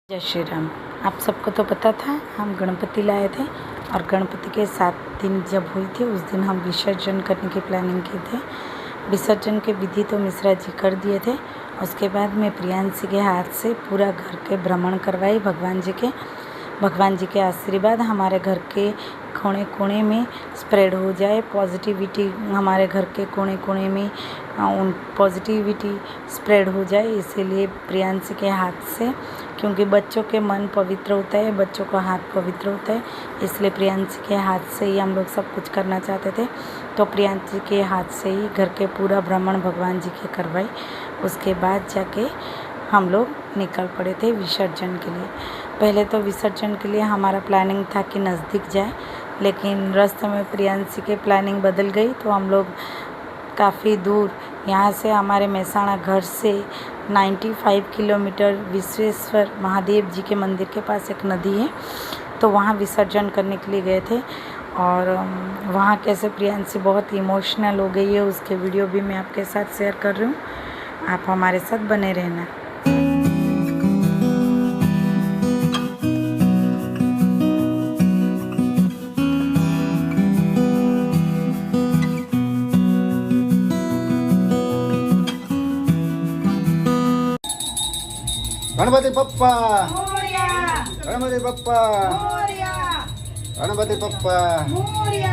जय श्री राम। आप सबको तो पता था हम गणपति लाए थे और गणपति के 7 दिन जब हुई थी उस दिन हम विसर्जन करने की प्लानिंग किए थे। विसर्जन के विधि तो मिश्रा जी कर दिए थे। उसके बाद मैं प्रियांशी के हाथ से पूरा घर के भ्रमण करवाई। भगवान जी के आशीर्वाद हमारे घर के कोने कोने में स्प्रेड हो जाए, पॉजिटिविटी हमारे घर के कोने कोने में उन पॉजिटिविटी स्प्रेड हो जाए, इसीलिए प्रियांशी के हाथ से, क्योंकि बच्चों के मन पवित्र होता है, बच्चों का हाथ पवित्र होता है, इसलिए प्रियांशी के हाथ से ही हम लोग सब कुछ करना चाहते थे। तो प्रियांशी के हाथ से ही घर के पूरा भ्रमण भगवान जी के करवाई। उसके बाद जाके हम लोग निकल पड़े थे विसर्जन के लिए। पहले तो विसर्जन के लिए हमारा प्लानिंग था कि नज़दीक जाए, लेकिन रास्ते में प्रियांशी के प्लानिंग बदल गई, तो हम लोग काफ़ी दूर यहाँ से, हमारे महसाणा घर से 95 किलोमीटर विश्वेश्वर महादेव जी के मंदिर के पास एक नदी है, तो वहाँ विसर्जन करने के लिए गए थे। और वहाँ कैसे प्रियांशी बहुत इमोशनल हो गई है, उसके वीडियो भी मैं आपके साथ शेयर कर रही हूँ। आप हमारे साथ बने रहना। गणपति बप्पा, मोरया, गणपति बप्पा, मोरया, गणपति बप्पा। मोरया।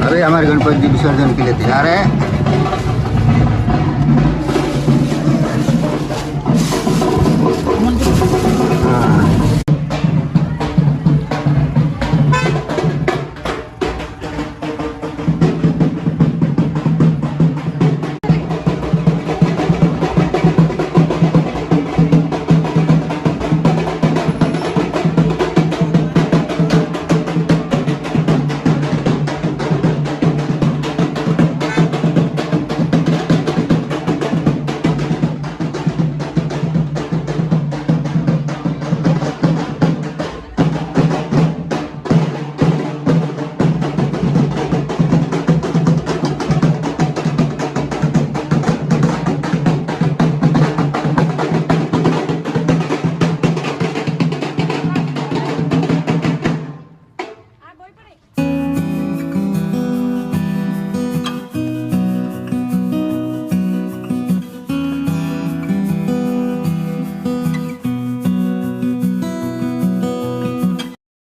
अरे हमारे गणपति जी विसर्जन के लिए तैयार है।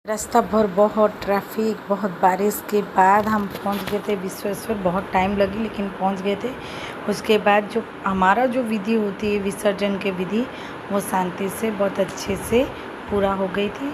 रास्ता भर बहुत ट्रैफिक, बहुत बारिश के बाद हम पहुंच गए थे विश्वेश्वर। बहुत टाइम लगी लेकिन पहुंच गए थे। उसके बाद जो हमारा जो विधि होती है विसर्जन की विधि, वो शांति से बहुत अच्छे से पूरा हो गई थी।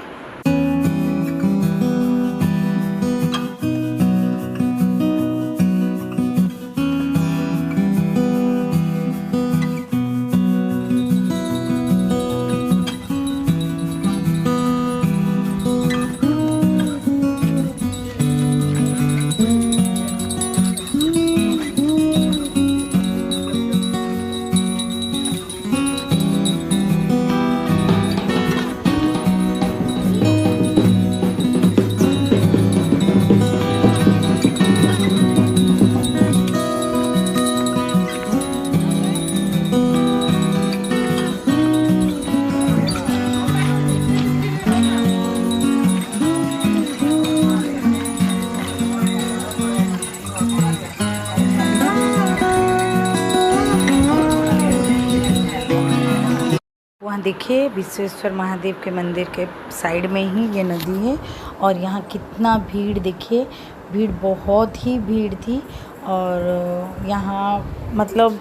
वहाँ देखिए विश्वेश्वर महादेव के मंदिर के साइड में ही ये नदी है, और यहाँ कितना भीड़, देखिए भीड़, बहुत ही भीड़ थी। और यहाँ मतलब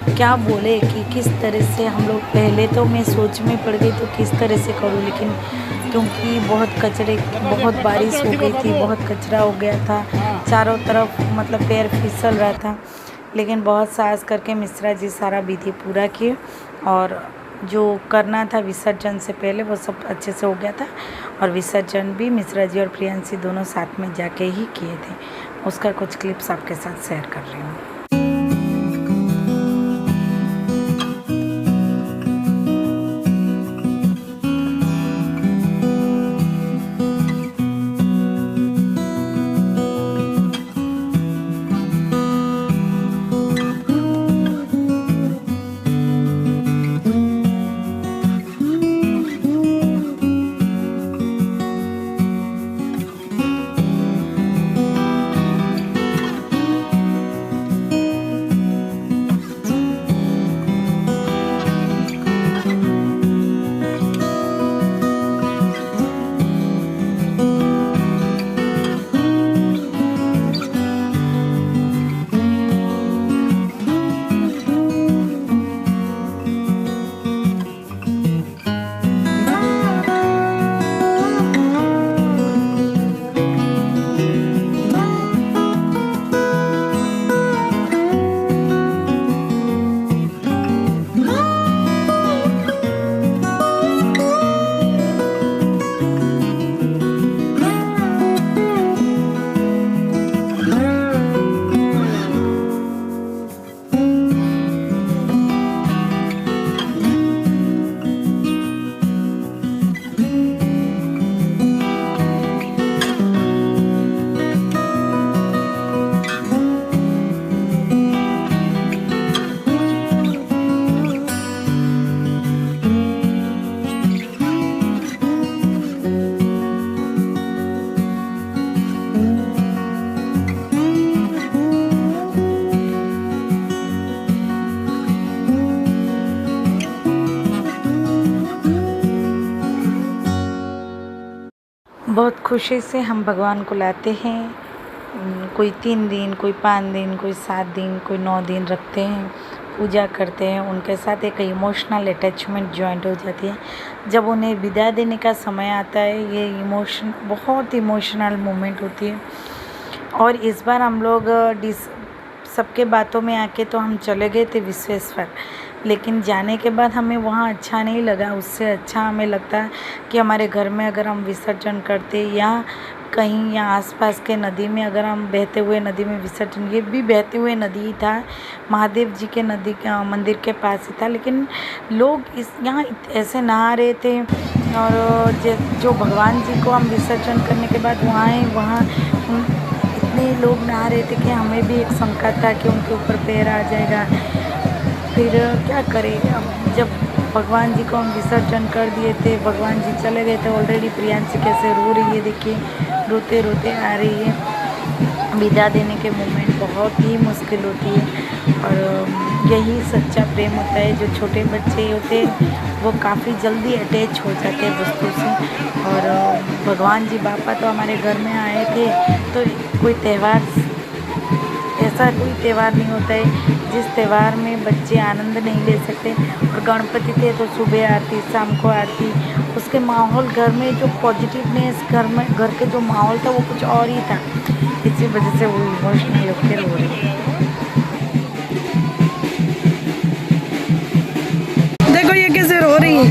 क्या बोले कि किस तरह से हम लोग, पहले तो मैं सोच में पड़ गई तो किस तरह से करूँ, लेकिन क्योंकि बहुत बारिश हो गई थी, बहुत कचरा हो गया था चारों तरफ, मतलब पैर फिसल रहा था, लेकिन बहुत साहस करके मिश्रा जी सारा विधि पूरा किए और जो करना था विसर्जन से पहले वो सब अच्छे से हो गया था। और विसर्जन भी मिश्रा जी और प्रियांशी दोनों साथ में जाके ही किए थे। उसका कुछ क्लिप्स आपके साथ शेयर कर रही हूँ। बहुत खुशी से हम भगवान को लाते हैं। कोई 3 दिन, कोई 5 दिन, कोई 7 दिन, कोई 9 दिन रखते हैं, पूजा करते हैं। उनके साथ एक इमोशनल अटैचमेंट जॉइंट हो जाती है। जब उन्हें विदा देने का समय आता है, ये बहुत इमोशनल मोमेंट होती है। और इस बार हम लोग सबके बातों में आके तो हम चले गए थे विश्वेश्वर, लेकिन जाने के बाद हमें वहाँ अच्छा नहीं लगा। उससे अच्छा हमें लगता है कि हमारे घर में अगर हम विसर्जन करते या कहीं या आसपास के नदी में, अगर हम बहते हुए नदी में विसर्जन, ये भी बहते हुए नदी ही था, महादेव जी के मंदिर के पास ही था, लेकिन लोग यहाँ ऐसे नहा रहे थे। और जो भगवान जी को हम विसर्जन करने के बाद वहाँ इतने लोग नहा रहे थे कि हमें भी एक शंका था कि उनके ऊपर पैर आ जाएगा। फिर क्या करें, अब जब भगवान जी को हम विसर्जन कर दिए थे, भगवान जी चले गए थे ऑलरेडी। प्रियांशी कैसे रो रही है, देखिए रोते रोते आ रही है। विदा देने के मोमेंट बहुत ही मुश्किल होती है और यही सच्चा प्रेम होता है। जो छोटे बच्चे होते हैं वो काफ़ी जल्दी अटैच हो जाते हैं दोस्तों से। और भगवान जी बापा तो हमारे घर में आए थे, तो कोई ऐसा कोई त्यौहार नहीं होता है जिस त्यौहार में बच्चे आनंद नहीं ले सकते। और गणपति थे तो सुबह आरती, शाम को आरती, उसके माहौल, घर में जो पॉजिटिवनेस, घर के जो माहौल था वो कुछ और ही था। इसी वजह से वो इमोशनल होकर रो रही है। देखो ये कैसे रो रही है।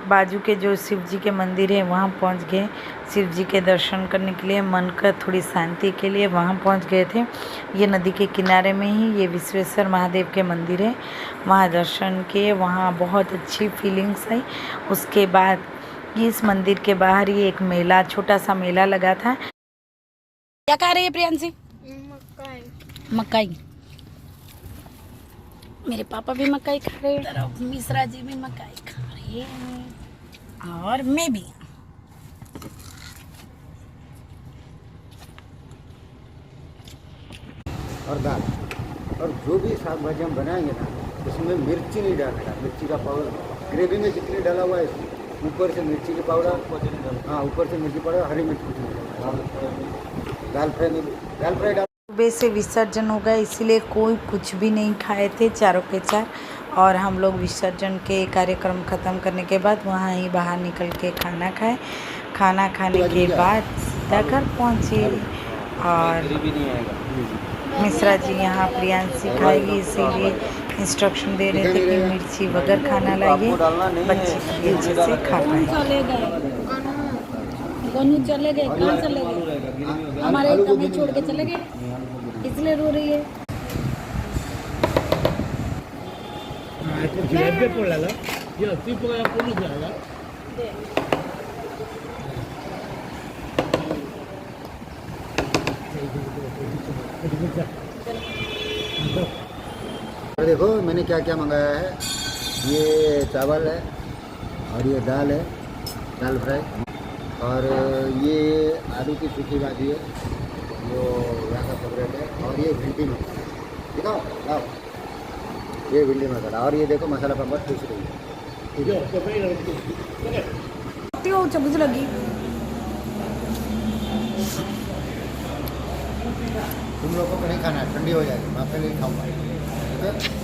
बाजू के जो शिव जी के मंदिर है वहाँ पहुँच गए। शिव जी के दर्शन करने के लिए, मन का थोड़ी शांति के लिए वहाँ पहुँच गए थे। ये नदी के किनारे में ही ये विश्वेश्वर महादेव के मंदिर है। वहाँ दर्शन किए, वहाँ बहुत अच्छी फीलिंग्स आई। उसके बाद इस मंदिर के बाहर ही एक मेला, छोटा सा मेला लगा था। क्या खा रही है प्रियांशी? मकाई। मकाई। मेरे पापा भी मकाई खा रहे हैं और मिश्रा जी भी मकाई खा रहे हैं और मैं भी। और दाल। और जो भी साग भाजी हम बनाएंगे ना उसमें मिर्ची नहीं डालना है, मिर्ची का पाउडर ग्रेवी में जितनी डाला हुआ है ऊपर से मिर्ची का पाउडर, हाँ ऊपर से मिर्ची पाउडर, हरी मिर्च कुछ नहीं डालना। दाल फ्राई डाल। सुबह से विसर्जन हो गया इसीलिए कोई कुछ भी नहीं खाए थे चारों के चार, और हम लोग विसर्जन के कार्यक्रम ख़त्म करने के बाद वहाँ ही बाहर निकल के खाना खाए। खाना खाने के बाद सीधा घर पहुँचे और मिश्रा जी यहाँ प्रियांशी खाएगी इसीलिए इंस्ट्रक्शन दे रहे थे कि मिर्ची वगैरह खाना लाइए, बच्चे भी अच्छे से खा पाए। गनु चले गए, कहाँ चले गए? हमारे कभी छोड़ के चले गए इसलिए रो रही है। और देखो मैंने क्या क्या मंगाया है, ये चावल है और ये दाल है, दाल फ्राई, और ये आलू की सूखी भाजी है जो यहाँ का फेवरेट है, और ये भिंडी मसाला दिखाओ लाओ, ये भिंडी मसाला, और ये देखो मसाला पापड़ फिश रही है। बुझ लगी तुम लोगों को नहीं खाना है, ठंडी हो जाएगी, मैं अपने लिए खाऊंगा, ठीक है।